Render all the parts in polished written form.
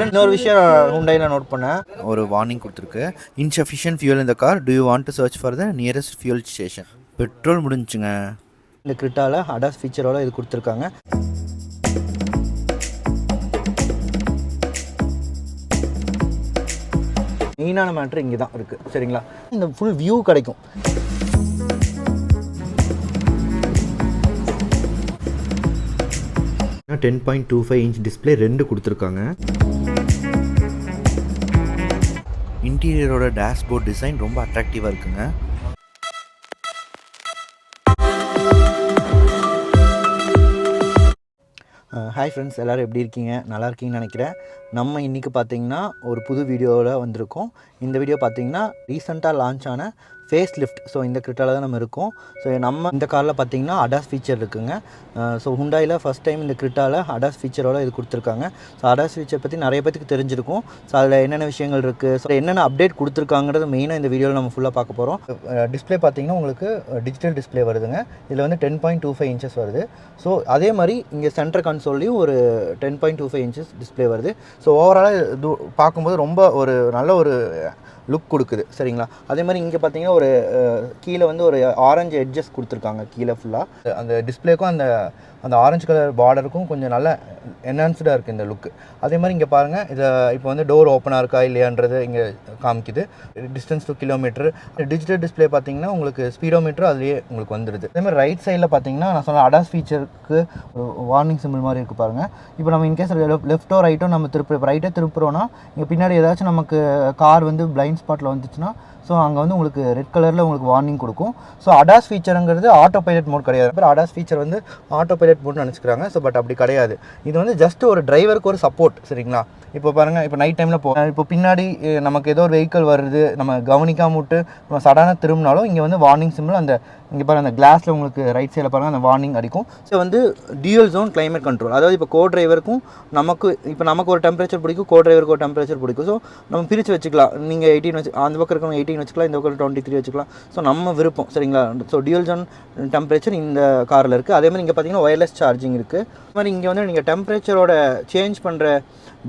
இன்னொரு விஷயம் ஹுண்டாயில் நோட் பண்ணேன், ஒரு வார்னிங் கொடுத்துருக்கு. இன்சஃபிஷியன்ட் ஃபியூல் இந்த car, do you want to search for the nearest fuel station. Petrol முடிஞ்சுங்க. இந்த கிரிட்டாவில் அடாஸ் ஃபீச்சரோட இது கொடுத்துருக்காங்க. மெயினான மேட்ரு இங்கே தான் இருக்குது, சரிங்களா? இந்த ஃபுல் வியூ கிடைக்கும். 10.25 இன்ச் டிஸ்பிளே 2 கொடுத்துருக்காங்க. இன்டீரியரோட டேஷ்போர்ட் டிசைன் ரொம்ப அட்ராக்டிவாக இருக்குங்க. ஹாய் ஃப்ரெண்ட்ஸ், எல்லோரும் எப்படி இருக்கீங்க? நல்லா இருக்கீங்கன்னு நினைக்கிறேன். நம்ம இன்றைக்கி பார்த்திங்கன்னா ஒரு புது வீடியோவில் வந்திருக்கோம். இந்த வீடியோ பார்த்திங்கன்னா ரீசெண்டாக லான்ச் ஆன ஃபேஸ் லிஃப்ட். ஸோ இந்த கிரிட்டாவில் தான் நம்ம இருக்கோம். ஸோ நம்ம இந்த காரில் பார்த்திங்கன்னா அடாஸ் ஃபீச்சர் இருக்குங்க. ஸோ ஹுண்டாயில் ஃபஸ்ட் டைம் இந்த கிரிட்டாவில் அடாஸ் ஃபீச்சரோட இது கொடுத்துருக்காங்க. ஸோ அடாஸ் ஃபீச்சர் பற்றி நிறைய பேருக்கு தெரிஞ்சிருக்கும். ஸோ அதில் என்னென்ன விஷயங்கள் இருக்குது, ஸோ என்னென்ன அப்டேட் கொடுத்துருக்காங்கிறது மெயினாக இந்த வீடியோவில் நம்ம ஃபுல்லாக பார்க்க போகிறோம். டிஸ்பிளே பார்த்திங்கன்னா உங்களுக்கு டிஜிட்டல் டிஸ்பிளே வருதுங்க. இதில் வந்து 10.25 இன்ச்சஸ் வருது. ஸோ அதே மாதிரி இங்கே சென்டர் கன்சோல்லையும் ஒரு 10.25 இன்ச்சஸ் டிஸ்பிளே வருது. ஸோ ஓவராலாக இது பார்க்கும்போது ரொம்ப ஒரு நல்ல ஒரு லுக் கொடுக்குது, சரிங்களா? அதே மாதிரி இங்கே பார்த்தீங்கன்னா ஒரு கீழே வந்து ஒரு ஆரஞ்சு எட்ஜஸ் கொடுத்துருக்காங்க. கீழே ஃபுல்லாக அந்த டிஸ்பிளேக்கும் அந்த ஆரஞ்சு கலர் பார்டருக்கும் கொஞ்சம் நல்ல என்ஹான்ஸ்டாக இருக்குது இந்த லுக்கு. அதே மாதிரி இங்கே பாருங்கள், இதை இப்போ வந்து டோர் ஓப்பனாக இருக்கா இல்லையான்றது இங்கே காமிக்குது. Distance to kilometre. Digital display பார்த்தீங்கன்னா உங்களுக்கு ஸ்பீடோமீட்டர் அதுலேயே உங்களுக்கு வந்துடுது. அதே மாதிரி ரைட் சைடில் பார்த்தீங்கன்னா நான் சொன்ன அடாஸ் ஃபீச்சருக்கு வார்னிங் சிம்பிள் மாதிரி இருக்குது பாருங்கள். இப்போ நம்ம இன்கேஸ் லெஃப்ட்டோ ரைட்டோ நம்ம ரைட்டே திருப்புறோன்னா இங்கே பின்னாடி ஏதாச்சும் நமக்கு கார் வந்து பிளைண்ட் ஸ்பாட்டில் வந்துச்சுன்னா ஸோ அங்கே வந்து உங்களுக்கு ரெட் கலரில் உங்களுக்கு வார்னிங் கொடுக்கும். ஸோ அடாஸ் ஃபீச்சருங்கிறது ஆட்டோ பைலட் மோட் கிடையாது. அப்புறம் அடாஸ் ஃபீச்சர் வந்து ஆட்டோ பைலட் மோட்னு நினச்சிக்கிறாங்க. ஸோ பட் அப்படி கிடையாது. இது வந்து ஜஸ்ட் ஒரு டிரைவருக்கு ஒரு சப்போர்ட், சரிங்களா? இப்போ பாருங்கள், இப்போ நைட் டைமில் இப்போ பின்னாடி நமக்கு ஏதோ ஒரு வெஹிக்கிள் வருது, நம்ம கவனிக்காம விட்டு நம்ம சடனாக திரும்பினாலும் இங்கே வந்து வார்னிங் சிம்பிள் அந்த இங்கே பாருங்கள் அந்த கிளாஸில் உங்களுக்கு ரைட் சைடில் பாருங்கள் அந்த வார்னிங் அடிக்கும். ஸோ வந்து டியூயல் ஜோன் கிளைமேட் கண்ட்ரோல், அதாவது இப்போ கோ டிரைவருக்கும் நமக்கு ஒரு டெம்பரேச்சர் பிடிக்கும், கோ டிரைவருக்கு ஒரு டெம்பரேச்சர் பிடிக்கும். ஸோ நம்ம பிரித்து வச்சுக்கலாம். நீங்கள் 18 வச்சு அந்த பக்கம் இருக்கணும் 18 வச்சுக்கலாம், இந்த பக்கம் 23 வச்சுக்கலாம். ஸோ நம்ம விருப்பம், சரிங்களா? ஸோ டியூயல் ஜோன் டெம்பரேச்சர் இந்த காரில் இருக்குது. அதே மாதிரி இங்கே பார்த்தீங்கன்னா ஒயர்லெஸ் சார்ஜிங் இருக்குது. அது மாதிரி இங்கே வந்து நீங்கள் டெம்பரேச்சரோட சேஞ்ச் பண்ணுற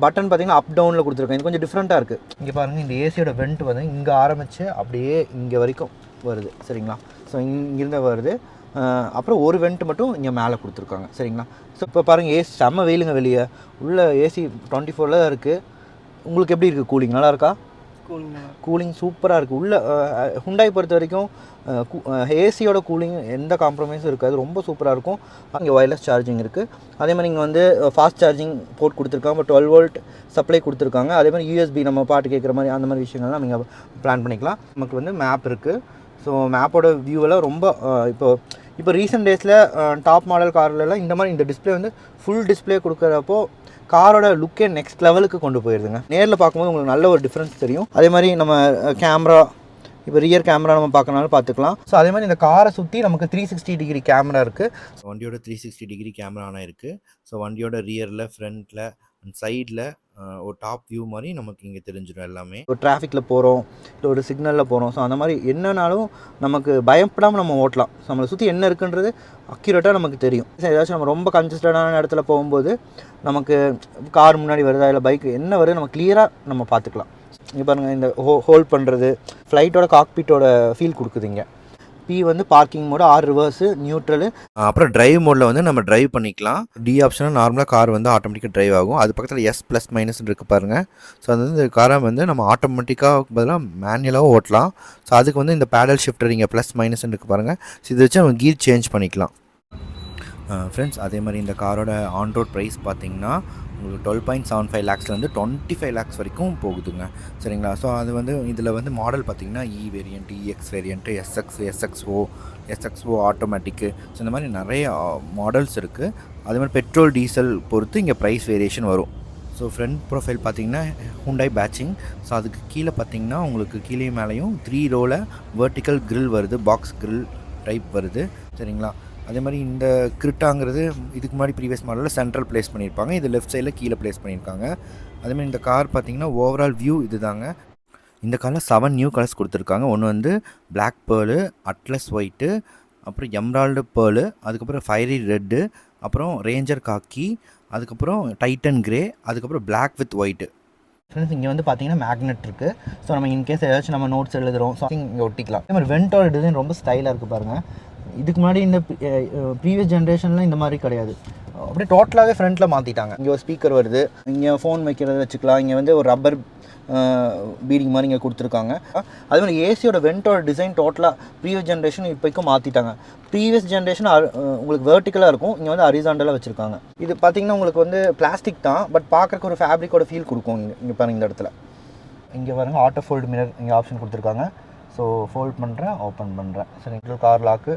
பட்டன் பார்த்தீங்கன்னா அப் டவுனில் கொடுத்துருக்கேன். இது கொஞ்சம் டிஃப்ரெண்ட்டாக இருக்குது. இங்கே பாருங்கள், இந்த ஏசியோட வெண்ட் வந்து இங்கே ஆரம்பித்து அப்படியே இங்கே வரைக்கும் வருது, சரிங்களா? ஸோ இங்கிருந்தே வருது. அப்புறம் ஒரு வெண்ட் மட்டும் இங்கே மேலே கொடுத்துருக்காங்க, சரிங்களா? ஸோ இப்போ பாருங்கள், ஏசி செம்ம வெயிலுங்க வெளியே. உள்ள ஏசி 24 தான் இருக்குது. உங்களுக்கு எப்படி இருக்குது? கூலிங் நல்லா இருக்கா? கூலிங் சூப்பராக இருக்குது. உள்ள ஹுண்டாய் பொறுத்த வரைக்கும் ஏசியோட கூலிங் எந்த காம்ப்ரமைஸும் இருக்காது, ரொம்ப சூப்பராக இருக்கும். இங்கே ஒயர்லெஸ் சார்ஜிங் இருக்குது. அதே மாதிரி இங்கே வந்து ஃபாஸ்ட் சார்ஜிங் போர்ட் கொடுத்துருக்காங்க. இப்போ 12 வோல்ட் சப்ளை கொடுத்துருக்காங்க. அதே மாதிரி யூஎஸ்பி நம்ம பாட்டு கேட்குற மாதிரி அந்த மாதிரி விஷயங்கள்லாம் நீங்கள் பிளான் பண்ணிக்கலாம். நமக்கு வந்து மேப் இருக்குது. ஸோ மேப்போட வியூவெல்லாம் ரொம்ப இப்போ ரீசெண்ட் டேஸில் டாப் மாடல் கார்லலாம் இந்த மாதிரி இந்த டிஸ்பிளே வந்து ஃபுல் டிஸ்பிளே கொடுக்குறப்போ காரோட லுக்கே நெக்ஸ்ட் லெவலுக்கு கொண்டு போயிருதுங்க. நேரில் பார்க்கும்போது உங்களுக்கு நல்ல ஒரு டிஃப்ரென்ஸ் தெரியும். அதே மாதிரி நம்ம கேமரா, இப்போ ரியர் கேமரா நம்ம பார்க்கறனாலும் பார்த்துக்கலாம். ஸோ அதே மாதிரி இந்த காரை சுற்றி நமக்கு 360 டிகிரி கேமரா இருக்குது. ஸோ வண்டியோட 360 டிகிரி கேமரா ஆனால் இருக்குது. ஸோ வண்டியோட ரியரில், ஃப்ரண்ட்டில் அண்ட் சைடில் ஒரு டாப் வியூ மாதிரி நமக்கு இங்கே தெரிஞ்சிடும் எல்லாமே. ஒரு டிராஃபிக்கில் போகிறோம், இல்லை ஒரு சிக்னலில் போகிறோம். ஸோ அந்த மாதிரி என்னன்னாலும் நமக்கு பயப்படாமல் நம்ம ஓட்டலாம். ஸோ நம்மளை சுற்றி என்ன இருக்குன்றது அக்யூரேட்டாக நமக்கு தெரியும். ஏதாச்சும் நம்ம ரொம்ப கன்ஜஸ்டடான இடத்துல போகும்போது நமக்கு கார் முன்னாடி வருதா இல்லை பைக் என்ன வருது நம்ம கிளியராக நம்ம பார்த்துக்கலாம். இங்கே பாருங்கள், இந்த ஹோல்ட் பண்ணுறது ஃப்ளைட்டோட காக்பீட்டோட ஃபீல் கொடுக்குதுங்க. பி வந்து parking mode, R reverse, neutral. அப்புறம் டிரைவ் மோடில் வந்து நம்ம டிரைவ் பண்ணிக்கலாம். டி ஆப்ஷனாக நார்மலாக கார் வந்து ஆட்டோமேட்டிக்காக டிரைவ் ஆகும். அது பக்கத்தில் எஸ் ப்ளஸ் மைனஸ் இருக்குது பாருங்கள். ஸோ அது வந்து காரை வந்து நம்ம ஆட்டோமேட்டிக்காக பதிலாக மேனுவலாக ஓட்டலாம். ஸோ அதுக்கு வந்து இந்த பேடல் ஷிஃப்டர் இங்கே ப்ளஸ் மைனஸ் இருக்குது பாருங்கள். ஸோ இதை வச்சு நம்ம கீர் சேஞ்ச் பண்ணிக்கலாம். ஃப்ரெண்ட்ஸ், அதே மாதிரி இந்த காரோட ஆன் ரோட் ப்ரைஸ் பார்த்திங்கன்னா உங்களுக்கு 12.75 லேக்ஸ்லேருந்து 25 லேக்ஸ் வரைக்கும் போகுதுங்க, சரிங்களா? ஸோ அது வந்து இதில் வந்து மாடல் பார்த்திங்கன்னா இ வேரியண்ட், இஎக்ஸ் வேரியண்ட்டு, எஸ்எக்ஸ்ஓ ஆட்டோமேட்டிக்கு. ஸோ இந்த மாதிரி நிறைய மாடல்ஸ் இருக்குது. அதே மாதிரி பெட்ரோல் டீசல் பொறுத்து இங்கே ப்ரைஸ் வேரியேஷன் வரும். ஸோ ஃப்ரண்ட் ப்ரொஃபைல் பார்த்திங்கன்னா ஹுண்டாய் பேட்சிங். ஸோ அதுக்கு கீழே பார்த்திங்கன்னா உங்களுக்கு கீழே மேலேயும் 3 ரோவில் வெர்டிக்கல் கிரில் வருது, பாக்ஸ் கிரில் டைப் வருது, சரிங்களா? அதே மாதிரி இந்த கிரிட்டாங்கிறது இதுக்கு முன்னாடி ப்ரீவியஸ் மாடலில் சென்ட்ரல் ப்ளேஸ் பண்ணியிருப்பாங்க. இது லெஃப்ட் சைடில் கீழே ப்ளேஸ் பண்ணியிருக்காங்க. அதேமாதிரி இந்த கார் பார்த்திங்கன்னா ஓவரால் வியூ இது தாங்க. இந்த காரில் 7 நியூ கலர்ஸ் கொடுத்துருக்காங்க. ஒன்று வந்து பிளாக் பேர்லு, அட்லஸ் ஒயிட்டு, அப்புறம் எம்ரால்டு பேர்லு, அதுக்கப்புறம் ஃபயரி ரெட்டு, அப்புறம் ரேஞ்சர் காக்கி, அதுக்கப்புறம் டைட்டன் கிரே, அதுக்கப்புறம் பிளாக் வித் ஒயிட்டு. ஃப்ரெண்ட்ஸ் இங்கே வந்து பார்த்தீங்கன்னா மேக்னெட் இருக்குது. ஸோ நம்ம இன்கேஸ் ஏதாச்சும் நம்ம நோட்ஸ் எழுதுகிறோம், ஸோ இங்கே ஒட்டிக்கலாம். அதே மாதிரி வெண்டோட டிசைன் ரொம்ப ஸ்டைலாக இருக்குது பாருங்கள். இதுக்கு முன்னாடி இந்த ப்ரீவியஸ் ஜென்ரேஷனில் இந்த மாதிரி கிடையாது. அப்படியே டோட்டலாகவே ஃப்ரண்ட்டில் மாற்றிட்டாங்க. இங்கே ஒரு ஸ்பீக்கர் வருது, இங்கே ஃபோன் வைக்கிறது வச்சுக்கலாம். இங்கே வந்து ஒரு ரப்பர் பீடிங் மாதிரி இங்கே கொடுத்துருக்காங்க. அதே மாதிரி ஏசியோட வெண்டோட டிசைன் டோட்டலாக ப்ரீவியஸ் ஜென்ரேஷன் இப்போக்கும் மாற்றிட்டாங்க. ப்ரீவியஸ் ஜென்ரேஷன் உங்களுக்கு வெர்டிக்கலாக இருக்கும், இங்கே வந்து ஹரிசாண்டலாக வச்சுருக்காங்க. இது பார்த்திங்கன்னா உங்களுக்கு வந்து பிளாஸ்டிக் தான், பட் பார்க்குறக்கு ஒரு ஃபேப்ரிக்கோட ஃபீல் கொடுக்கும். இங்கே பாருங்கள் இந்த இடத்துல இங்கே பாருங்கள் ஆட்டோ ஃபோல்டு மிரர் இங்கே ஆப்ஷன் கொடுத்துருக்காங்க. ஸோ ஃபோல்ட் பண்ணுறேன், ஓப்பன் பண்ணுறேன். சரி, கார் லாக்கு,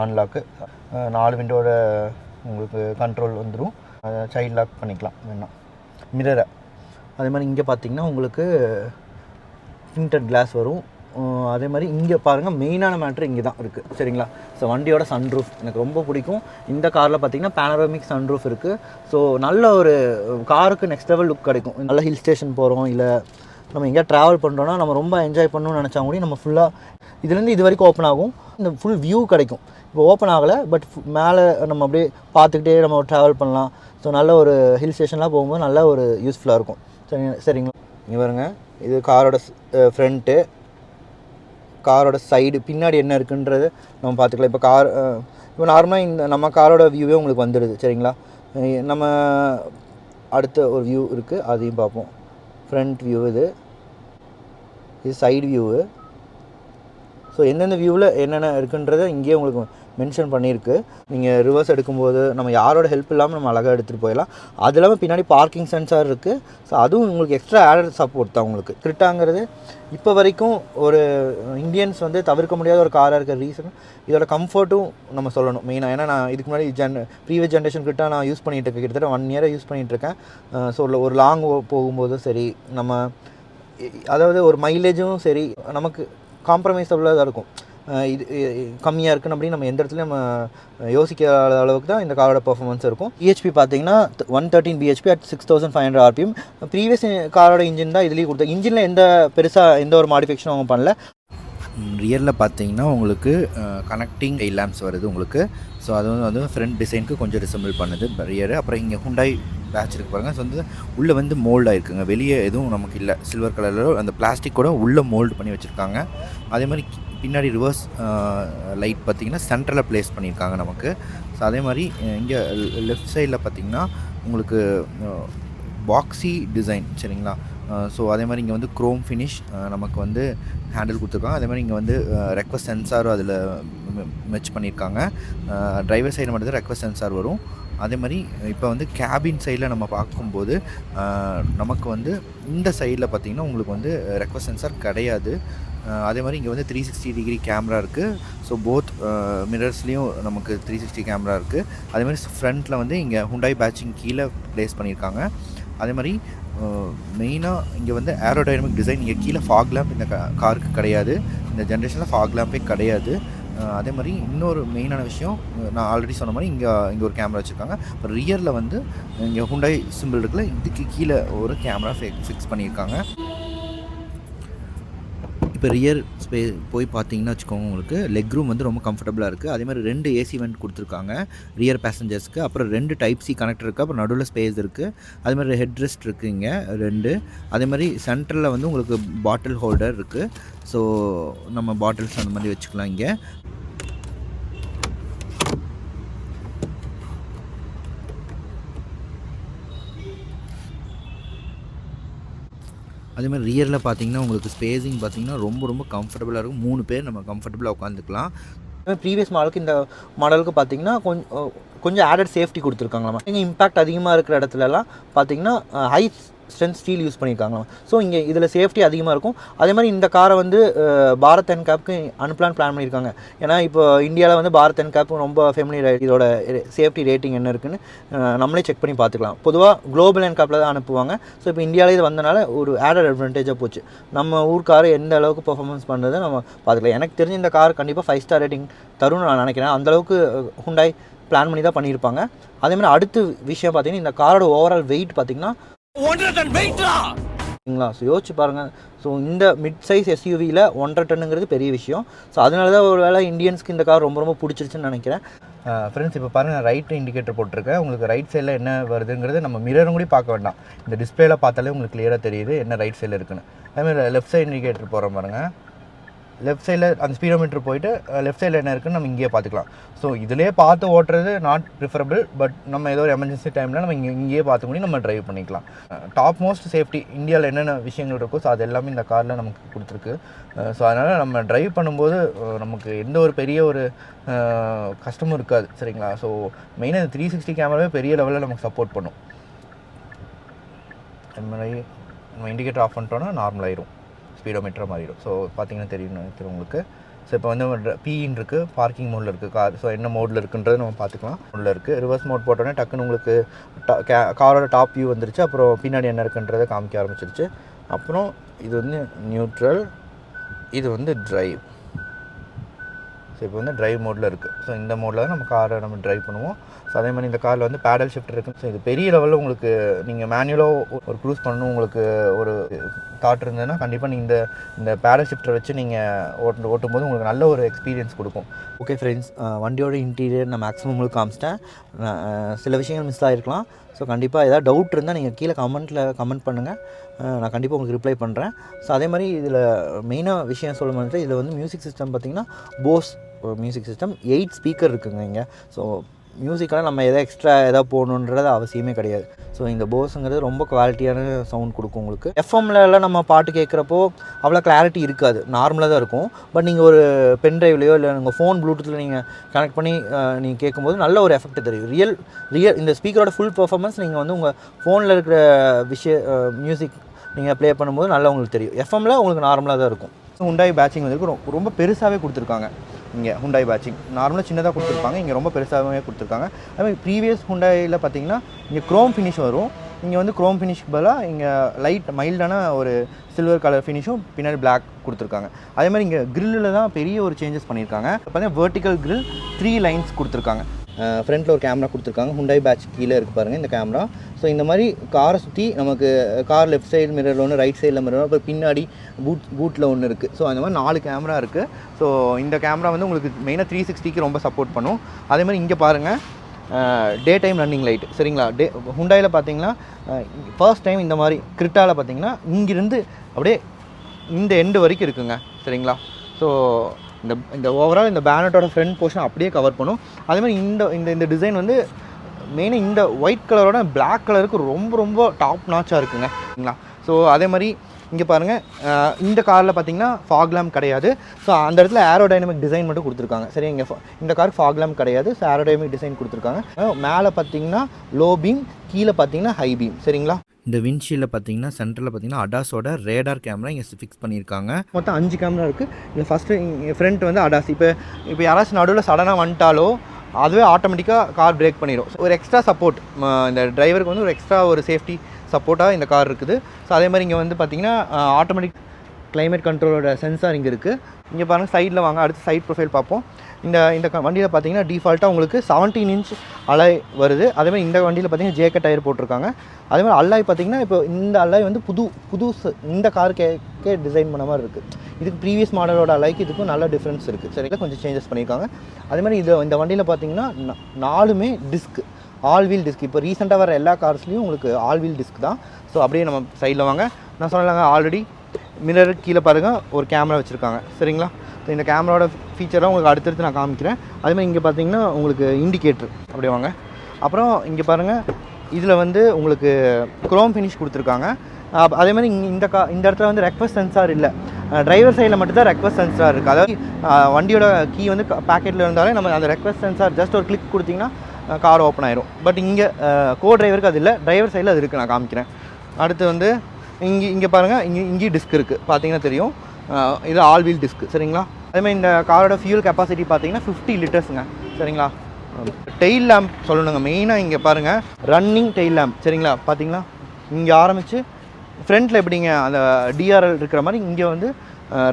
அன்லாக்கு, 4 விண்டோட உங்களுக்கு கண்ட்ரோல் வந்துடும். சைல்ட் லாக் பண்ணிக்கலாம் வேணாம் மிரரை. அதே மாதிரி இங்கே பார்த்தீங்கன்னா உங்களுக்கு டிண்டட் கிளாஸ் வரும். அதே மாதிரி இங்கே பாருங்கள் மெயினான மேட்ரு இங்கே தான் இருக்குது. சரிங்களா? ஸோ வண்டியோட சன்ரூஃப் எனக்கு ரொம்ப பிடிக்கும். இந்த காரில் பார்த்தீங்கன்னா பேனரோமிக் சன்ரூஃப் இருக்குது. ஸோ நல்ல ஒரு காருக்கு நெக்ஸ்ட் லெவல் லுக் கிடைக்கும். நல்ல ஹில் ஸ்டேஷன் போகிறோம், இல்லை நம்ம எங்கேயா ட்ராவல் பண்ணுறோன்னா நம்ம ரொம்ப என்ஜாய் பண்ணணும்னு நினச்சா கூட நம்ம ஃபுல்லாக இதுலேருந்து இது வரைக்கும் ஓப்பன் ஆகும். இந்த ஃபுல் வியூ கிடைக்கும். இப்போ ஓப்பன் ஆகலை, பட் மேலே நம்ம அப்படியே பார்த்துக்கிட்டே நம்ம ட்ராவல் பண்ணலாம். ஸோ நல்ல ஒரு ஹில் ஸ்டேஷன்லாம் போகும்போது நல்ல ஒரு யூஸ்ஃபுல்லாக இருக்கும். சரிங்களா? இங்கே பாருங்க, இது காரோட ஃப்ரண்ட்டு, காரோட சைடு, பின்னாடி என்ன இருக்குன்றது நம்ம பார்த்துக்கலாம். இப்போ நார்மலாக இந்த நம்ம காரோட வியூவே உங்களுக்கு வந்துடுது. சரிங்களா? நம்ம அடுத்த ஒரு வியூ இருக்குது, அதையும் பார்ப்போம். ஃப்ரண்ட் வியூ இது சைடு வியூவு. ஸோ எந்தெந்த வியூவில் என்னென்ன இருக்குன்றதை இங்கேயே உங்களுக்கு மென்ஷன் பண்ணியிருக்கு. நீங்கள் ரிவர்ஸ் எடுக்கும்போது நம்ம யாரோட ஹெல்ப் இல்லாமல் நம்ம அழகாக எடுத்துகிட்டு போயிடலாம். அது இல்லாமல் பின்னாடி பார்க்கிங் சென்சார் இருக்குது. ஸோ அதுவும் உங்களுக்கு எக்ஸ்ட்ரா ஆடட் சப்போர்ட் தான் உங்களுக்கு. கிரிட்டாங்கிறது இப்போ வரைக்கும் ஒரு இந்தியன்ஸ் வந்து தவிர்க்க முடியாத ஒரு காராக இருக்கிற ரீசன் இதோட கம்ஃபர்ட்டும் நம்ம சொல்லணும் மெயினாக. ஏன்னா நான் இதுக்கு முன்னாடி ப்ரீவியஸ் ஜென்ரேஷன் கிட்ட நான் யூஸ் பண்ணிகிட்டு இருக்கேன், கிட்டத்தட்ட 1 இயராக யூஸ் பண்ணிகிட்ருக்கேன். ஸோ ஒரு லாங் போகும்போதும் சரி, நம்ம அதாவது ஒரு மைலேஜும் சரி நமக்கு காம்ப்ரமைஸபிளாக தான் இருக்கும். இது கம்மியாக இருக்குன்னு அப்படின்னு நம்ம எந்த இடத்துலையும் நம்ம யோசிக்காத அளவுக்கு தான் இந்த காரோட பர்ஃபார்மன்ஸ் இருக்கும். பிஹெச்பி பார்த்தீங்கன்னா 113 பிஹெச்பி அட் 6500 RPM. ப்ரீவியஸ் காரோட இன்ஜின் தான் இதுலேயும் கொடுத்தா. இன்ஜினில் எந்த ஒரு மாடிஃபிகேஷனும் அவங்க பண்ணல. ரியரில் பார்த்தீங்கன்னா உங்களுக்கு கனெக்டிங் டெயில் லேம்ப்ஸ் வருது உங்களுக்கு. ஸோ அது வந்து ஃப்ரண்ட் டிசைனுக்கு கொஞ்சம் ரிசம்பிள் பண்ணுது ரியரு. அப்புறம் இங்கே ஹுண்டாய் பேட்ச் இருக்குது பாருங்கள். ஸோ வந்து உள்ளே வந்து மோல்ட் ஆகிருக்குங்க, வெளியே எதுவும் நமக்கு இல்லை. சில்வர் கலரில் அந்த பிளாஸ்டிக் கூட உள்ளே மோல்டு பண்ணி வச்சுருக்காங்க. அதே மாதிரி பின்னாடி ரிவர்ஸ் லைட் பார்த்திங்கன்னா சென்டரில் ப்ளேஸ் பண்ணியிருக்காங்க நமக்கு. ஸோ அதே மாதிரி இங்கே லெஃப்ட் சைடில் பார்த்திங்கன்னா உங்களுக்கு பாக்ஸி டிசைன். சரிங்களா? ஸோ அதே மாதிரி இங்கே வந்து க்ரோம் ஃபினிஷ் நமக்கு வந்து ஹேண்டில் கொடுத்துருக்காங்க. அதே மாதிரி இங்கே வந்து ரெக்வஸ்ட் சென்சாரும் அதில் மெச் பண்ணியிருக்காங்க. டிரைவர் சைடு மட்டும் தான் ரெக்வஸ்ட் சென்சார் வரும். அதே மாதிரி இப்போ வந்து கேபின் சைடில் நம்ம பார்க்கும்போது நமக்கு வந்து இந்த சைடில் பார்த்திங்கன்னா உங்களுக்கு வந்து ரெக்வஸ்ட் சென்சார் கிடையாது. அதே மாதிரி இங்கே வந்து 360 டிகிரி கேமரா இருக்குது. ஸோ போத் மிரர்ஸ்லேயும் நமக்கு 360 கேமரா இருக்குது. அதே மாதிரி ஃப்ரண்ட்டில் வந்து இங்கே ஹுண்டாய் பேட்சிங் கீழே ப்ளேஸ் பண்ணியிருக்காங்க. அதே மாதிரி மெயினாக இங்கே வந்து ஏரோடைனமிக் டிசைன். இங்கே கீழே ஃபாக் லேம்ப் இந்த காருக்கு கிடையாது, இந்த ஜென்ரேஷனில் ஃபாக் லேம்பே கிடையாது. அதே மாதிரி இன்னொரு மெயினான விஷயம், நான் ஆல்ரெடி சொன்ன மாதிரி இங்கே ஒரு கேமரா வச்சுருக்காங்க. இப்போ ரியரில் வந்து இங்கே ஹுண்டாய் சிம்பிள் இருக்குல்ல, இதுக்கு கீழே ஒரு கேமரா ஃபிக்ஸ் பண்ணியிருக்காங்க. இப்போ ரியர் போய் பார்த்தீங்கன்னா வச்சுக்கோங்க, உங்களுக்கு லெக் ரூம் வந்து ரொம்ப கம்ஃபர்டபுளாக இருக்குது. அதே மாதிரி 2 ஏசி வெண்ட் கொடுத்துருக்காங்க ரியர் பேசஞ்சர்ஸ்க்கு. அப்புறம் 2 டைப் சி கனெக்டர் இருக்குது. அப்புறம் நடுவில் ஸ்பேஸ் இருக்குது. அதே மாதிரி ஹெட் ரெஸ்ட் இருக்குது இங்கே 2. அதே மாதிரி சென்டரில் வந்து உங்களுக்கு பாட்டில் ஹோல்டர் இருக்குது. ஸோ நம்ம பாட்டில்ஸ் அந்த மாதிரி வச்சுக்கலாம் இங்கே. அதே மாதிரி ரியரில் பார்த்தீங்கன்னா உங்களுக்கு ஸ்பேஸிங் பார்த்தீங்கன்னா ரொம்ப கம்ஃபர்டபுளாக இருக்கும். 3 பேர் நம்ம கம்ஃபர்டபுளாக உட்காந்துக்கலாம். ப்ரீவியஸ் மாடலுக்கு இந்த மாடலுக்கு பார்த்தீங்கன்னா கொஞ்சம் ஆடட் சேஃப்டி கொடுத்துருக்காங்களாமா. இங்கே இம்பேக்ட் அதிகமாக இருக்கிற இடத்துலலாம் பார்த்தீங்கன்னா ஹை ஸ்ட்ரென்த் ஸ்டீல் யூஸ் பண்ணியிருக்காங்களாம். ஸோ இங்கே இதில் சேஃப்டி அதிகமாக இருக்கும். அதே மாதிரி இந்த காரை வந்து பாரத் என்கேப்க்கு அனுப்பலான்னு பிளான் பண்ணியிருக்காங்க. ஏன்னா இப்போ இந்தியாவில் வந்து பாரத் என்கேப் ரொம்ப ஃபெமிலியர், இதோட சேஃப்டி ரேட்டிங் என்ன இருக்குன்னு நம்மளே செக் பண்ணி பார்த்துக்கலாம். பொதுவாக குளோபல் என்கேப்பில் தான் அனுப்புவாங்க. ஸோ இப்போ இந்தியாவில் இது வந்தனால ஒரு ஆடட் அட்வான்டேஜாக போச்சு. நம்ம ஊர் கார் எந்த அளவுக்கு பர்ஃபார்மன்ஸ் பண்ணுறதை நம்ம பார்த்துக்கலாம். எனக்கு தெரிஞ்ச இந்த கார் கண்டிப்பாக 5 ஸ்டார் ரேட்டிங் தரும்னு நான் நினைக்கிறேன். அந்தளவுக்கு ஹுண்டாய் பிளான் பண்ணி தான் பண்ணியிருப்பாங்க. அதே மாதிரி அடுத்த விஷயம் பார்த்தீங்கன்னா இந்த காரோட ஓவரால் வெயிட் பார்த்தீங்கன்னா 1.5 டன் வெயிட்ங்களா. ஸோ யோசிச்சு பாருங்கள். ஸோ இந்த மிட் சைஸ் எஸ்யூவியில் 1.5 டன்னுங்கிறது பெரிய விஷயம். ஸோ அதனால தான் ஒரு வேளை இந்தியன்ஸ்க்கு இந்த கார் ரொம்ப பிடிச்சிருச்சுன்னு நினைக்கிறேன். ஃப்ரெண்ட்ஸ் இப்போ பாருங்கள் ரைட் இண்டிகேட்டர் போட்டிருக்கேன். உங்களுக்கு ரைட் சைடில் என்ன வருதுங்கிறது நம்ம மிரரும் கூட பார்க்க வேண்டாம், இந்த டிஸ்பிளேல பார்த்தாலே உங்களுக்கு கிளியராக தெரியுது என்ன ரைட் சைடில் இருக்குன்னு. அதேமாதிரி லெஃப்ட் சைடு இண்டிகேட்டர் போகிறோம் பாருங்கள். லெஃப்ட் சைடில் அந்த ஸ்பீடோமீட்டர் போயிட்டு லெஃப்ட் சைடில் என்ன இருக்குன்னு நம்ம இங்கேயே பார்த்துக்கலாம். ஸோ இதிலே பார்த்து ஓட்டுறது நாட் ப்ரிஃபரபிள், பட் நம்ம ஏதோ ஒரு எமர்ஜென்சி டைமில் நம்ம இங்கேயே பார்த்து கூட நம்ம ட்ரைவ் பண்ணிக்கலாம். டாப் மோஸ்ட் சேஃப்டி இந்தியாவில் என்னென்ன விஷயங்கள் இருக்கோ ஸோ அது எல்லாமே இந்த காரில் நமக்கு கொடுத்துருக்கு. ஸோ அதனால் நம்ம ட்ரைவ் பண்ணும்போது நமக்கு எந்த ஒரு பெரிய ஒரு கஷ்டமும் இருக்காது, சரிங்களா. ஸோ மெயினாக 360 கேமராவே பெரிய லெவலில் நமக்கு சப்போர்ட் பண்ணும். நம்ம இண்டிகேட்டர் ஆஃப் பண்ணிட்டோன்னா நார்மல் ஆயிரும், ஸ்பீடோமீட்டர் மாறிடும். ஸோ பார்த்தீங்கன்னா தெரியும் உங்களுக்கு. ஸோ இப்போ வந்து பிஇன்னு இருக்குது, பார்க்கிங் மோடில் இருக்குது கார். ஸோ என்ன மோடில் இருக்குன்றது நம்ம பார்த்துக்கலாம். மோடில் இருக்குது. ரிவர்ஸ் மோட் போட்டோன்னே டக்குன்னு உங்களுக்கு காரோட டாப் வியூ வந்துருச்சு. அப்புறம் பின்னாடி என்ன இருக்குன்றதை காமிக்க ஆரம்பிச்சிருச்சு. அப்புறம் இது வந்து நியூட்ரல், இது வந்து டிரைவ். ஸோ இப்போ வந்து டிரைவ் மோடில் இருக்குது. ஸோ இந்த மோடில் தான் நம்ம காரை நம்ம டிரைவ் பண்ணுவோம். ஸோ அதே மாதிரி இந்த காரில் வந்து பேடல் ஷிஃப்ட் இருக்குது. ஸோ இது பெரிய லெவலில் உங்களுக்கு நீங்கள் மேனுவலாக ஒரு க்ரூஸ் பண்ணணும் உங்களுக்கு ஒரு தாட் இருந்ததுன்னா கண்டிப்பாக நீங்கள் இந்த பேடல் ஷிஃப்டரை வச்சு நீங்கள் ஓட்டும்போது உங்களுக்கு நல்ல ஒரு எக்ஸ்பீரியன்ஸ் கொடுக்கும். ஓகே ஃப்ரெண்ட்ஸ், வண்டியோட இன்டீரியர் நான் மேக்ஸிமம் உங்களுக்கு காமிச்சிட்டேன். சில விஷயங்கள் மிஸ் ஆகிருக்கலாம். ஸோ கண்டிப்பாக ஏதாவது டவுட் இருந்தால் நீங்கள் கீழே கமெண்ட் பண்ணுங்கள், நான் கண்டிப்பாக உங்களுக்கு ரிப்ளை பண்ணுறேன். ஸோ அதே மாதிரி இதில் மெயினாக விஷயம் சொல்ல மாதிரி இதில் வந்து மியூசிக் சிஸ்டம் பார்த்திங்கன்னா போஸ் மியூசிக் சிஸ்டம் 8 ஸ்பீக்கர் இருக்குங்க இங்கே. ஸோ மியூசிக்கெல்லாம் நம்ம எதாவது எக்ஸ்ட்ரா எதாவது போகணுன்றது அவசியமே கிடையாது. ஸோ இந்த போஸுங்கிறது ரொம்ப குவாலிட்டியான சவுண்ட் கொடுக்கும் உங்களுக்கு. எஃப்எம்லலாம் நம்ம பாட்டு கேட்குறப்போ அவ்வளோ கிளாரிட்டி இருக்காது, நார்மலாக தான் இருக்கும். பட் நீங்கள் ஒரு பென் ட்ரைவ்லையோ இல்லை உங்கள் ஃபோன் ப்ளூடூத்தில் நீங்கள் கனெக்ட் பண்ணி நீங்கள் கேட்கும்போது நல்ல ஒரு எஃபெக்ட் தெரியும். ரியல் இந்த ஸ்பீக்கரோட ஃபுல் பர்ஃபார்மன்ஸ் நீங்கள் வந்து உங்கள் ஃபோனில் இருக்கிற மியூசிக் நீங்கள் ப்ளே பண்ணும்போது நல்லா உங்களுக்கு தெரியும். எஃப்எம்மில் உங்களுக்கு நார்மலாக தான் இருக்கும். ஹுண்டாய் பேட்சிங் வந்து ரொம்ப பெருசாகவே கொடுத்துருக்காங்க. இங்கே ஹுண்டாய் பேட்சிங் நார்மலாக சின்னதாக கொடுத்துருப்பாங்க, இங்கே ரொம்ப பெருசாகவே கொடுத்துருக்காங்க. அதுமாதிரி ப்ரீவியஸ் ஹுண்டாயில் பார்த்தீங்கன்னா இங்கே க்ரோம் ஃபினிஷ் வரும். இங்கே வந்து க்ரோம் ஃபினிஷ்க்கு பதிலாக இங்கே லைட் மைல்டான ஒரு சில்வர் கலர் ஃபினிஷும் பின்னாடி பிளாக் கொடுத்துருக்காங்க. அதே மாதிரி இங்கே கிரில்லில் தான் பெரிய ஒரு சேஞ்சஸ் பண்ணியிருக்காங்க. பார்த்தீங்கன்னா வெர்டிக்கல் கிரில் 3 லைன்ஸ் கொடுத்துருக்காங்க. ஃப்ரண்ட்டில் ஒரு கேமரா கொடுத்துருக்காங்க. ஹுண்டாய் பேட்ச் கீழே இருக்குது பாருங்கள் இந்த கேமரா. ஸோ இந்த மாதிரி காரை சுற்றி நமக்கு கார் லெஃப்ட் சைடு மிரரில் ஒன்று, ரைட் சைடில் மிரர், அப்புறம் பின்னாடி பூட்டில் ஒன்று இருக்குது. ஸோ அந்த மாதிரி 4 கேமரா இருக்குது. ஸோ இந்த கேமரா வந்து உங்களுக்கு மெயினாக 360க்கு ரொம்ப சப்போர்ட் பண்ணும். அதே மாதிரி இங்கே பாருங்கள் டே டைம் ரன்னிங் லைட், சரிங்களா. ஹுண்டாயில் பார்த்தீங்கன்னா ஃபர்ஸ்ட் டைம் இந்த மாதிரி கிரிட்டாவில் பார்த்தீங்கன்னா இங்கிருந்து அப்படியே இந்த எண்டு வரைக்கும் இருக்குங்க, சரிங்களா. ஸோ இந்த ஓவரால் இந்த பேனட்டோட ஃப்ரண்ட் போர்ஷன் அப்படியே கவர் பண்ணும். அதேமாதிரி இந்த டிசைன் வந்து மெயினாக இந்த ஒயிட் கலரோட பிளாக் கலருக்கு ரொம்ப டாப் நாச்சாக இருக்குங்க, சரிங்களா. ஸோ அதே மாதிரி இங்கே பாருங்கள் இந்த காரில் பார்த்தீங்கன்னா ஃபாக் லேம்ப் கிடையாது. ஸோ அந்த இடத்துல ஏரோடைனமிக் டிசைன் மட்டும் கொடுத்துருக்காங்க, சரி. இங்கே இந்த காருக்கு ஃபாக் லேம்ப் கிடையாது. ஸோ ஏரோடைனமிக் டிசைன் கொடுத்துருக்காங்க. மேலே பார்த்தீங்கன்னா லோ பீம், கீழே பார்த்தீங்கன்னா ஹை பீம், சரிங்களா. இந்த விண்ட்ஷீல்டில் பார்த்தீங்கன்னா சென்டரில் பார்த்தீங்கன்னா அடாஸோட ரேடார் கேமரா இங்கே ஃபிக்ஸ் பண்ணியிருக்காங்க. மொத்தம் 5 கேமரா இருக்குது. இதில் ஃபஸ்ட்டு ஃப்ரண்ட் வந்து அடாஸ். இப்போ யாராச்சும் நடுவில் சடனாக வந்துட்டாலோ அதுவே ஆட்டோமேட்டிக்காக கார் பிரேக் பண்ணிடும். ஒரு எக்ஸ்ட்ரா சப்போர்ட் இந்த டிரைவருக்கு வந்து ஒரு எக்ஸ்ட்ரா ஒரு சேஃப்டி சப்போர்ட்டாக இந்த கார் இருக்குது. ஸோ அதே மாதிரி இங்கே வந்து பார்த்திங்கன்னா ஆட்டோமேட்டிக் கிளைமேட் கண்ட்ரோலோட சென்சார் இங்கே இருக்குது. இங்கே பாருங்கள் சைடில் வாங்க, அடுத்து சைட் ப்ரொஃபைல் பார்ப்போம். இந்த வண்டியில் பார்த்தீங்கன்னா டிஃபால்ட்டாக உங்களுக்கு 17 இன்ச் அலாய் வருது. அதேமாதிரி இந்த வண்டியில் பார்த்தீங்கன்னா ஜேக்க டயர் போட்டிருக்காங்க. அதேமாதிரி அல்லாய் பார்த்தீங்கன்னா இப்போ இந்த அல்லாய் வந்து புது இந்த காருக்கே டிசைன் பண்ண மாதிரி இருக்குது. இதுக்கு ப்ரீவியஸ் மாடலோட அல்லாய்க்கு இதுக்கும் நல்ல டிஃப்ரென்ஸ் இருக்குது, சரிங்களா. கொஞ்சம் சேஞ்சஸ் பண்ணியிருக்காங்க. அதேமாதிரி இந்த வண்டியில் பார்த்தீங்கன்னா 4மே டிஸ்க், ஆல் வீல் டிஸ்க். இப்போ ரீசெண்டாக வர எல்லா கார்ஸ்லையும் உங்களுக்கு ஆல் வீல் டிஸ்க் தான். ஸோ அப்படியே நம்ம சைடில் வாங்க. நான் சொன்னாங்க ஆல்ரெடி மிரருக்கு கீழே பாருங்கள் ஒரு கேமரா வச்சுருக்காங்க, சரிங்களா. ஸோ இந்த கேமராவோட ஃபீச்சராக உங்களுக்கு அடுத்தடுத்து நான் காமிக்கிறேன். அதேமாதிரி இங்கே பார்த்தீங்கன்னா உங்களுக்கு இண்டிகேட்டர் அப்படியே வாங்க. அப்புறம் இங்கே பாருங்கள் இதில் வந்து உங்களுக்கு க்ரோம் ஃபினிஷ் கொடுத்துருக்காங்க. அதேமாதிரி இந்த இடத்துல வந்து ரெக்வஸ்ட் சென்சார் இல்லை, டிரைவர் சைடில் மட்டும்தான் ரெக்வஸ்ட் சென்சார் இருக்குது. அதாவது வண்டியோட கீ வந்து பேக்கெட்டில் இருந்தாலே நம்ம அந்த ரெக்வஸ்ட் சென்சார் ஜஸ்ட் ஒரு கிளிக் கொடுத்திங்கன்னா கார் ஓப்பன் ஆயிரும். பட் இங்கே கோ டிரைவருக்கு அது இல்லை, டிரைவர் சைடில் அது இருக்குது, நான் காமிக்கிறேன். அடுத்து வந்து இங்கே பாருங்கள் இங்கேயும் டிஸ்க் இருக்குது, பார்த்தீங்கன்னா தெரியும். இது ஆல் வீல் டிஸ்க், சரிங்களா. அதேமாதிரி இந்த காரோட ஃபியூல் கெப்பாசிட்டி பார்த்தீங்கன்னா 50 லிட்டர்ஸுங்க, சரிங்களா. டெயில் லேம்ப் சொல்லணுங்க மெயினாக. இங்கே பாருங்கள் ரன்னிங் டெயில் லேம்ப், சரிங்களா. பார்த்தீங்களா இங்கே ஆரம்பித்து ஃப்ரண்ட்டில் எப்படிங்க அந்த டிஆர்எல் இருக்கிற மாதிரி இங்கே வந்து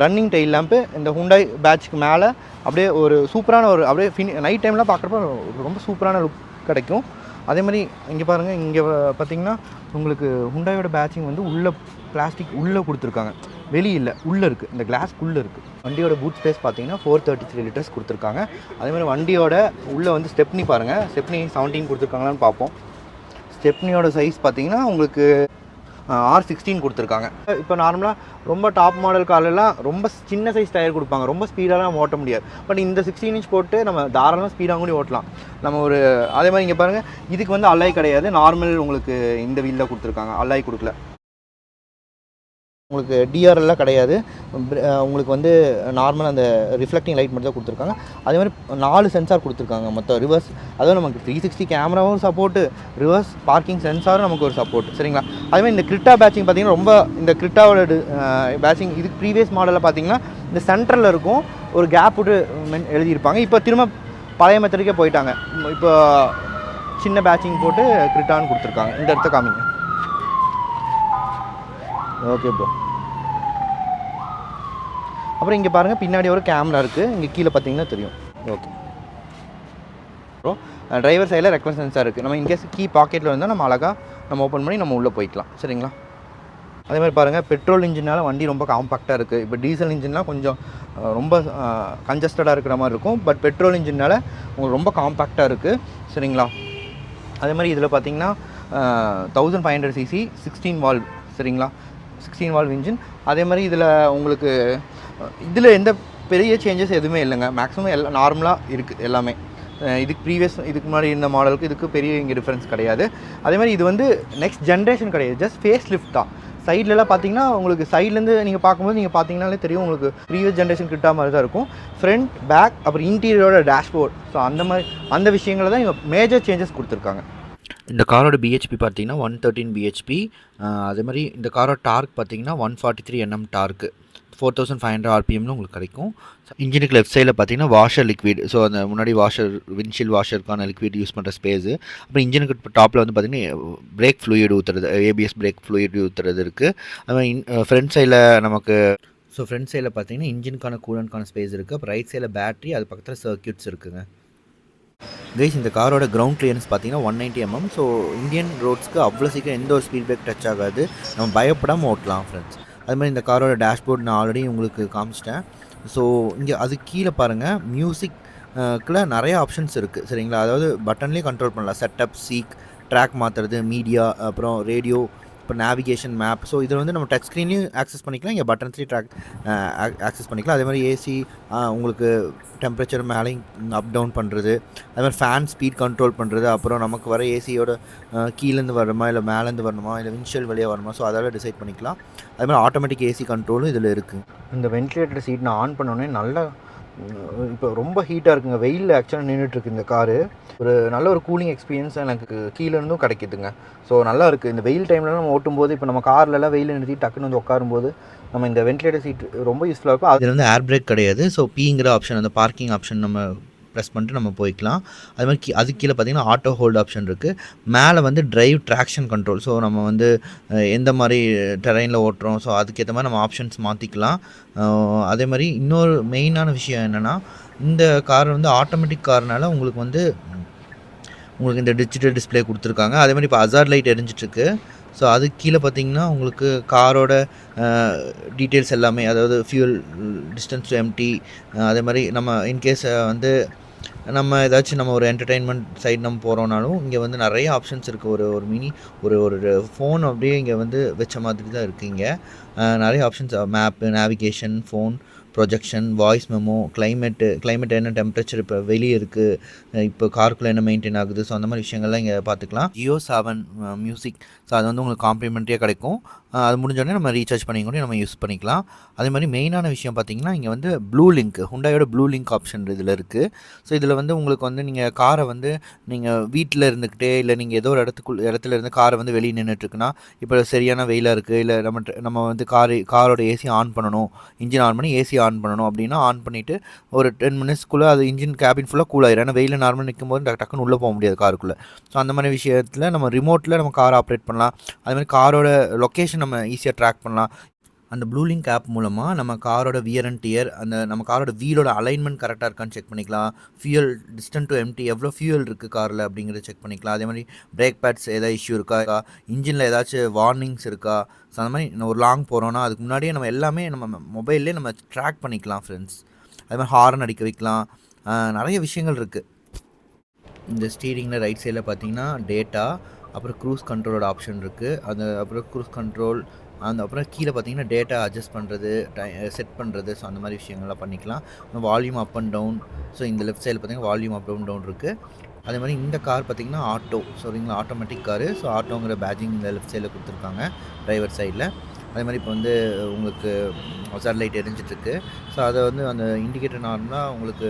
ரன்னிங் டெயில் லேம்ப்பு இந்த ஹுண்டாய் பேட்ச்க்கு மேலே அப்படியே ஒரு சூப்பரான ஒரு அப்படியே நைட் டைம்லாம் பார்க்குறப்ப ரொம்ப சூப்பரான லுக் கிடைக்கும். அதே மாதிரி இங்கே பாருங்கள் இங்கே பார்த்திங்கன்னா உங்களுக்கு ஹுண்டாயோட பேட்சிங் வந்து உள்ளே பிளாஸ்டிக் உள்ளே கொடுத்துருக்காங்க. வெளியில் உள்ளே இருக்குது, இந்த கிளாஸ்க்குள்ளே இருக்குது. வண்டியோட பூட் ஸ்பேஸ் பார்த்தீங்கன்னா 433 லிட்டர்ஸ் கொடுத்துருக்காங்க. அதேமாதிரி வண்டியோட உள்ளே வந்து ஸ்டெப்னி பாருங்கள், ஸ்டெப்னி 17 கொடுத்துருக்காங்களான்னு பார்ப்போம். ஸ்டெப்னியோட சைஸ் பார்த்தீங்கன்னா உங்களுக்கு R16 கொடுத்துருக்காங்க. இப்போ நார்மலாக ரொம்ப டாப் மாடல் கார்லாம் ரொம்ப சின்ன சைஸ் டயர் கொடுப்பாங்க, ரொம்ப ஸ்பீடாலாம் நம்ம ஓட்ட முடியாது. பட் இந்த 16 இன்ச் போட்டு நம்ம தாராளமாக ஸ்பீடாக கூட ஓட்டலாம். நம்ம ஒரு அதே மாதிரி இங்கே பாருங்கள், இதுக்கு வந்து அலாய் கிடையாது, நார்மல் உங்களுக்கு இந்த வீலில் கொடுத்துருக்காங்க, அலாய் கொடுக்கல. உங்களுக்கு டிஆர்எல்லாம் கிடையாது, உங்களுக்கு வந்து நார்மல் அந்த ரிஃப்ளெக்டிங் லைட் மட்டும் தான் கொடுத்துருக்காங்க. அதே மாதிரி 4 சென்சார் கொடுத்துருக்காங்க மொத்தம். ரிவர்ஸ் அதுவும் நமக்கு 360 கேமராவும் சப்போர்ட்டு, ரிவர்ஸ் பார்க்கிங் சென்சாரும் நமக்கு ஒரு சப்போர்ட், சரிங்களா. அதேமாதிரி இந்த கிரிட்டா பேட்சிங் பார்த்தீங்கன்னா ரொம்ப இந்த கிரிட்டாவோட பேட்சிங் இதுக்கு ப்ரீவியஸ் மாடலில் பார்த்தீங்கன்னா இந்த சென்டரில் இருக்கும், ஒரு கேப் விட்டு எழுதியிருப்பாங்க. இப்போ திரும்ப பழைய மெத்தடுக்கே போயிட்டாங்க. இப்போ சின்ன பேட்சிங் போட்டு கிரிட்டான்னு கொடுத்துருக்காங்க. இந்த இடத்த காமிங்க. Okay bro. அப்புறம் இங்கே பாருங்கள், பின்னாடி ஒரு கேமரா இருக்குது, இங்கே கீழே பார்த்தீங்கன்னா தெரியும். Okay bro. டிரைவர் சைடில் ரெக்வஸ்ட் சென்சார் இருக்குது. நம்ம இன்கேஸ் கீ பாக்கெட்டில் இருந்தால் நம்ம அழகாக நம்ம ஓப்பன் பண்ணி நம்ம உள்ளே போய்க்கலாம், சரிங்களா. அதே மாதிரி பாருங்கள், பெட்ரோல் இன்ஜினால் வண்டி ரொம்ப காம்பாக்டாக இருக்குது. இப்போ டீசல் இன்ஜின்லாம் கொஞ்சம் ரொம்ப கன்ஜஸ்டடாக இருக்கிற மாதிரி இருக்கும். பட் பெட்ரோல் இன்ஜினால் உங்களுக்கு ரொம்ப காம்பாக்டாக இருக்குது, சரிங்களா. அதே மாதிரி இதில் பார்த்தீங்கன்னா 1500 cc 16 வால்வ், சரிங்களா. 16 வால்வ் இன்ஜின். அதே மாதிரி இதில் உங்களுக்கு இதில் எந்த பெரிய சேஞ்சஸ் எதுவுமே இல்லைங்க. மேக்ஸிமம் எல்லாம் நார்மலாக இருக்குது எல்லாமே. இதுக்கு முன்னாடி இருந்த மாடலுக்கு இதுக்கு பெரிய இங்கே டிஃப்ரென்ஸ் கிடையாது. அதே மாதிரி இது வந்து நெக்ஸ்ட் ஜென்ரேஷன் கிடையாது, ஜஸ்ட் ஃபேஸ் லிஃப்ட் தான். சைட்லலாம் பார்த்தீங்கன்னா உங்களுக்கு சைட்லேருந்து நீங்கள் பார்க்கும்போது நீங்கள் பார்த்தீங்கனாலே தெரியும், உங்களுக்கு ப்ரீவியஸ் ஜென்ரேஷன் கிட்ட மாதிரி தான் இருக்கும். ஃப்ரண்ட், பேக், அப்புறம் இன்டீரியரோட டேஷ்போர்ட், ஸோ அந்த விஷயங்களை தான் இங்கே மேஜர் சேஞ்சஸ் கொடுத்துருக்காங்க. இந்த காரோட பிஹெச்பி பார்த்தீங்கன்னா 113 பிஹெச்பி. அதே மாதிரி இந்த காரோட டார்க் பார்த்தீங்கன்னா 143 Nm டார்க்கு, 4500 RPMல உங்களுக்கு கிடைக்கும். இன்ஜினுக்கு லெஃப்ட் சைடில் பார்த்தீங்கன்னா வாஷர் லிக்விட், ஸோ அந்த முன்னாடி வாஷர் விண்ட்ஷீல்ட் வாஷருக்கான லிக்விட் யூஸ் பண்ணுற ஸ்பேஸு. அப்புறம் இன்ஜினுக்கு டாப்பில் வந்து பார்த்தீங்கன்னா பிரேக் ஃப்ளூயிட் ஊற்றுறது, ABS பிரேக் ஃப்ளூயிட் ஊற்றுறது இருக்குது. அது மாதிரி ஃப்ரண்ட் சைடில் நமக்கு ஃப்ரண்ட் சைடில் பார்த்தீங்கன்னா இன்ஜினுக்கான கூலண்ட்கான ஸ்பேஸ் இருக்குது. அப்புறம் ரைட் சைடில் பேட்டரி, அது பக்கத்தில் சர்க்யூட்ஸ் இருக்குதுங்க. கைஸ், இந்த காரோட கிரவுண்ட் கிளியரன்ஸ் பார்த்தீங்கன்னா 190 mm. ஸோ இந்தியன் ரோட்ஸ்க்கு அவ்வளோ சீக்கிரம் எந்த ஒரு ஸ்பீட் பிரேக் டச் ஆகாது, நம்ம பயப்படாமல் ஓட்டலாம் ஃப்ரெண்ட்ஸ். அது மாதிரி இந்த காரோட டேஷ்போர்ட் நான் ஆல்ரெடி உங்களுக்கு காமிச்சிட்டேன். ஸோ இங்கே அது கீழே பாருங்கள், மியூசிக்கில் நிறைய ஆப்ஷன்ஸ் இருக்குது, சரிங்களா. அதாவது பட்டன்லேயே கண்ட்ரோல் பண்ணலாம். செட்டப், சீக், ட்ராக் மாற்றுறது, மீடியா, அப்புறம் ரேடியோ, இப்போ நேவிகேஷன், மேப். ஸோ இதில் வந்து நம்ம டச் ஸ்க்ரீன்லையும் ஆக்சஸ் பண்ணிக்கலாம், இங்கே பட்டன்ஸ்லேயும் ட்ராக் ஆக்சஸ் பண்ணிக்கலாம். அதே மாதிரி ஏசி உங்களுக்கு டெம்பரேச்சர் மேலேயும் அப் டவுன் பண்ணுறது, அதே மாதிரி ஃபேன் ஸ்பீட் கண்ட்ரோல் பண்ணுறது, அப்புறம் நமக்கு வர ஏசியோட கீழேருந்து வரணுமா இல்லை மேலேருந்து வரணுமா இல்லை விண்ட்ஷீல்ட் வழியாக வரணுமா, ஸோ அதெல்லாம் டிசைட் பண்ணிக்கலாம். அதே மாதிரி ஆட்டோமேட்டிக் ஏசி கண்ட்ரோலும் இதில் இருக்குது. இந்த வென்டிலேட்டர் சீட் நான் ஆன் பண்ணோன்னே நல்லா இப்போ ரொம்ப ஹீட்டாக இருக்குங்க, வெயிலில் ஆக்சுவலாக நின்றுட்டுருக்கு இந்த காரு. ஒரு நல்ல ஒரு கூலிங் எக்ஸ்பீரியன்ஸ் எனக்கு கீழேருந்தும் கிடைக்கிதுங்க. ஸோ நல்லா இருக்குது. இந்த வெயில் டைமில் நம்ம ஓட்டும்போது, இப்போ நம்ம கார்லலாம் வெயில் நிறுத்தி டக்குன்னு வந்து உட்காரும்போது நம்ம இந்த வென்டிலேட்டர் சீட் ரொம்ப யூஸ்ஃபுல்லாக இருக்கும். அதில் வந்து ஏர் பிரேக் கிடையாது. ஸோ பிங்கிற ஆப்ஷன், அந்த பார்க்கிங் ஆப்ஷன் நம்ம ப்ரெஸ் பண்ணிட்டு நம்ம போய்க்கலாம். அது மாதிரி அதுக்கு கீழே பார்த்திங்கன்னா ஆட்டோ ஹோல்டு ஆப்ஷன் இருக்குது. மேலே வந்து டிரைவ் ட்ராக்ஷன் கண்ட்ரோல், ஸோ நம்ம வந்து எந்த மாதிரி டெரைனில் ஓட்டுறோம், ஸோ அதுக்கேற்ற மாதிரி நம்ம ஆப்ஷன்ஸ் மாற்றிக்கலாம். அதே மாதிரி இன்னொரு மெயினான விஷயம் என்னென்னா, இந்த கார் வந்து ஆட்டோமேட்டிக் கார்னால உங்களுக்கு இந்த டிஜிட்டல் டிஸ்பிளே கொடுத்துருக்காங்க. அதே மாதிரி இப்போ ஹசார்ட் லைட் எரிஞ்சிட்ருக்கு. ஸோ அதுக்கு கீழே பார்த்தீங்கன்னா உங்களுக்கு காரோட டீட்டெயில்ஸ் எல்லாமே, அதாவது ஃபியூல், டிஸ்டன்ஸ் டு எம்டி, அதே மாதிரி நம்ம இன்கேஸ் வந்து நம்ம ஏதாச்சும் நம்ம ஒரு என்டர்டெயின்மெண்ட் சைடு நம்ம போகிறோம்னாலும் இங்கே வந்து நிறைய ஆப்ஷன்ஸ் இருக்குது. ஒரு மினி ஒரு ஃபோன் அப்படியே இங்கே வந்து வச்ச மாதிரி தான் இருக்குது. இங்கே நிறைய options, map, navigation, phone, projection, voice memo, climate என்ன டெம்பரேச்சர் இப்போ வெளியே இருக்குது, இப்போ காருக்குள்ளே என்ன மெயின்டைன் ஆகுது, ஸோ அந்த மாதிரி விஷயங்கள்லாம் இங்கே பார்த்துக்கலாம். ஜியோ 7 மியூசிக், ஸோ அது வந்து உங்களுக்கு காம்ப்ளிமெண்ட்ரியாக கிடைக்கும். அது முடிஞ்சோடனே நம்ம ரீசார்ஜ் பண்ணி கூட நம்ம யூஸ் பண்ணிக்கலாம். அதே மாதிரி மெயினான விஷயம் பார்த்திங்கன்னா, இங்கே வந்து ப்ளூ லிங்க், ஹுண்டாயோட ப்ளூ லிங்க் ஆப்ஷன் இதில் இருக்குது. ஸோ இதில் வந்து உங்களுக்கு வந்து நீங்கள் காரை வந்து நீங்கள் வீட்டில் இருந்துக்கிட்டே இல்லை நீங்கள் ஏதோ ஒரு இடத்துல இருந்து காரை வந்து வெளியே நின்றுட்டுருக்குன்னா, இப்போ சரியான வெயிலாக இருக்குது, இல்லை நம்ம வந்து காரோட ஏசி ஆன் பண்ணணும், இன்ஜின் ஆன் பண்ணி ஏசி ஆன் பண்ணணும் அப்படின்னா ஆன் பண்ணிவிட்டு ஒரு 10 மினிட்ஸ்க்குள்ளே அது இன்ஜின் கேபின் ஃபுல்லாக கூல் ஆயிடும். ஏன்னா வெயிலில் நார்மலாக நிற்கும் போது டக்குன்னு உள்ளே போக முடியாது காருக்குள்ளே. ஸோ அந்த மாதிரி விஷயத்தில் நம்ம ரிமோட்டில் நம்ம கார் ஆப்ரேட் பண்ணலாம். அது மாதிரி காரோட லொக்கேஷன் நம்ம ஈஸியாக ட்ராக் பண்ணலாம். அந்த ப்ளூ லிங்க் ஆப் மூலமாக நம்ம காரோட வியர் அண்ட் டியர், அந்த நம்ம காரோட வீலோட அலைன்மெண்ட் கரெக்டாக இருக்கான்னு செக் பண்ணிக்கலாம். ஃபியூயல் டிஸ்டன்ஸ் டு எம்டி எவ்வளோ ஃபியூயல் இருக்குது காரில் அப்படிங்கிறத செக் பண்ணிக்கலாம். அதே மாதிரி பிரேக் பேட்ஸ் ஏதாவது இஷ்யூ இருக்கா, இன்ஜினில் ஏதாச்சும் வார்னிங்ஸ் இருக்கா. ஸோ அந்த மாதிரி ஒரு லாங் போகிறோன்னா அதுக்கு முன்னாடியே நம்ம எல்லாமே நம்ம மொபைல்லே நம்ம ட்ராக் பண்ணிக்கலாம் ஃப்ரெண்ட்ஸ். அது மாதிரி ஹார்ன் அடிக்க வைக்கலாம். நிறைய விஷயங்கள் இருக்குது. இந்த ஸ்டீரிங்கில் ரைட் சைடில் பார்த்தீங்கன்னா டேட்டா, அப்புறம் க்ரூஸ் கண்ட்ரோலோட ஆப்ஷன் இருக்குது. அது அப்புறம் க்ரூஸ் கண்ட்ரோல், அப்புறம் கீழே பார்த்தீங்கன்னா டேட்டா அட்ஜஸ்ட் பண்ணுறது, செட் பண்ணுறது. ஸோ அந்த மாதிரி விஷயங்கள்லாம் பண்ணிக்கலாம். Volume up and down. So இந்த லெஃப்ட் சைடில் பார்த்தீங்கன்னா வால்யூம் அப் அண்ட் டவுன் இருக்குது. அதே மாதிரி இந்த கார் பார்த்தீங்கன்னா ஆட்டோ. சரிங்களா, ஆட்டோமேட்டிக் காரு. ஸோ ஆட்டோங்கிற பேஜிங் இந்த லெஃப்ட் சைடில் கொடுத்துருக்காங்க டிரைவர் சைடில். அதே மாதிரி இப்போ வந்து உங்களுக்கு ஹசார்ட் லைட் எரிஞ்சிட்ருக்கு. ஸோ அதை வந்து அந்த இண்டிகேட்டர் நார்மலாக உங்களுக்கு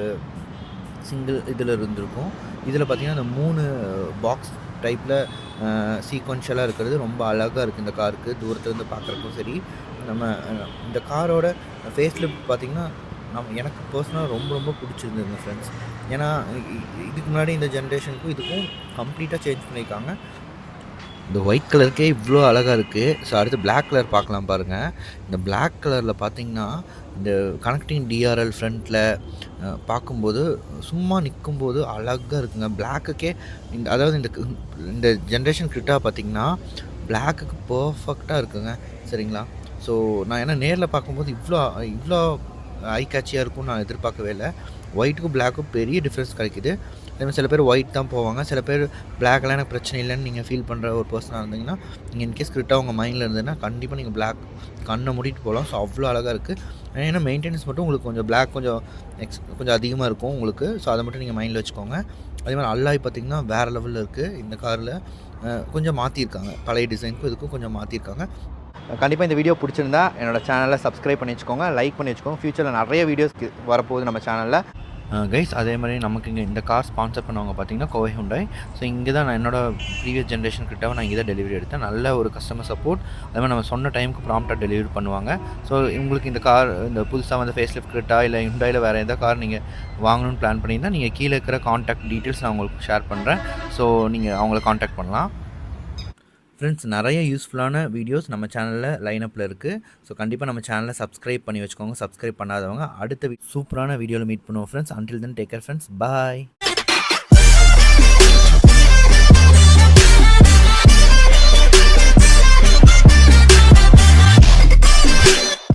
சிங்கிள் இதில் இருந்திருக்கும். இதில் பார்த்தீங்கன்னா அந்த 3 பாக்ஸ் டைப்பில் சீக்வென்ஷியலாக இருக்கிறது ரொம்ப அழகாக இருக்குது இந்த காருக்கு. தூரத்துலேருந்து பார்க்குறக்கும் சரி. நம்ம இந்த காரோட ஃபேஸ் லிஃப்ட் பார்த்திங்கன்னா எனக்கு பர்சனலாக ரொம்ப ரொம்ப பிடிச்சிருந்ததுங்க ஃப்ரெண்ட்ஸ். ஏன்னா இதுக்கு முன்னாடி இந்த ஜென்ரேஷனுக்கும் இதுக்கும் கம்ப்ளீட்டாக சேஞ்ச் பண்ணியிருக்காங்க. இந்த ஒயிட் கலருக்கே இவ்வளோ அழகாக இருக்குது. ஸோ அடுத்து பிளாக் கலர் பார்க்கலாம் பாருங்கள். இந்த பிளாக் கலரில் பார்த்தீங்கன்னா இந்த கனெக்டிங் டிஆர்எல் ஃப்ரண்ட்டில் பார்க்கும்போது சும்மா நிற்கும்போது அழகாக இருக்குங்க. பிளாக்குக்கே அதாவது இந்த ஜென்ரேஷன் கிட்ட பார்த்திங்கன்னா பிளாக்குக்கு பர்ஃபெக்டாக இருக்குங்க. சரிங்களா. ஸோ நான் ஏன்னா நேரில் பார்க்கும்போது இவ்வளோ ஐ கேட்சியாக இருக்கும்னு நான் எதிர்பார்க்கவே இல்லை. ஒயிட்டுக்கும் பிளாக்கும் பெரிய டிஃப்ரென்ஸ் கிடைக்குது. அதேமாதிரி சில பேர் ஒயிட் தான் போவாங்க. சில பேர் பிளாக்லாம் எனக்கு பிரச்சனை இல்லைன்னு நீங்கள் ஃபீல் பண்ணுற ஒரு பர்சனாக இருந்தீங்கன்னா, நீங்கள் இன்கேஸ் கிரிட்டாக உங்கள் மைண்டில் இருந்ததுன்னா கண்டிப்பாக நீங்கள் பிளாக் கண்ணை மூடிட்டு போகலாம். ஸோ அவ்வளோ அழகாக இருக்குது. ஏன்னா மெயின்டெனன்ஸ் மட்டும் உங்களுக்கு கொஞ்சம் பிளாக் கொஞ்சம் அதிகமாக இருக்கும் உங்களுக்கு. ஸோ அதை மட்டும் நீங்கள் மைண்டில் வச்சுக்கோங்க. அதே மாதிரி அல்லாய் பார்த்திங்கன்னா வேறு லெவலில் இருக்குது இந்த காரில். கொஞ்சம் மாற்றிருக்காங்க. பழைய டிசைனுக்கும் இதுக்கும் கொஞ்சம் மாற்றிருக்காங்க. கண்டிப்பாக இந்த வீடியோ பிடிச்சிருந்தா என்னோடய சேனலை சப்ஸ்கிரைப் பண்ணி வச்சுக்கோங்க, லைக் பண்ணி வச்சுக்கோங்க. ஃப்யூச்சரில் நிறைய வீடியோஸ் வரப்போகுது நம்ம சேனலில். கைஸ் அதே மாதிரி நமக்கு இங்கே இந்த கார் ஸ்பான்சர் பண்ணவங்க பார்த்தீங்கன்னா கோவை ஹுண்டாய். ஸோ இங்கே தான் நான் என்னோடய ப்ரீவியஸ் ஜென்ரேஷன் கிட்ட நான் இங்கே தான் டெலிவரி எடுத்தேன். நல்ல ஒரு கஸ்டமர் சப்போர்ட். அதே மாதிரி நம்ம சொன்ன டைமுக்கு ப்ராம்ப்டாக டெலிவரி பண்ணுவாங்க. ஸோ உங்களுக்கு இந்த கார் இந்த புதுசாக வந்து ஃபேஸ் லிஃப்ட் கிட்டா இல்லை ஹுண்டாயில் வேறு எந்த கார் நீங்கள் வாங்கணும்னு பிளான் பண்ணியிருந்தால் நீங்கள் கீழே இருக்கிற காண்டாக்ட் டீட்டெயில்ஸ் நான் உங்களுக்கு ஷேர் பண்ணுறேன். ஸோ நீங்கள் அவங்கள காண்டாக்ட் பண்ணலாம். ஃப்ரெண்ட்ஸ் நிறைய யூஸ்ஃபுல்லான வீடியோஸ் நம்ம சேனலில் லைனப்பில் இருக்குது. ஸோ கண்டிப்பாக நம்ம சேனலை சப்ஸ்கிரைப் பண்ணி வச்சுக்கோங்க. சப்ஸ்கிரைப் பண்ணாதவங்க அடுத்த சூப்பரான வீடியோவில் மீட் பண்ணுவோம் friends. Until then take care friends. பாய்.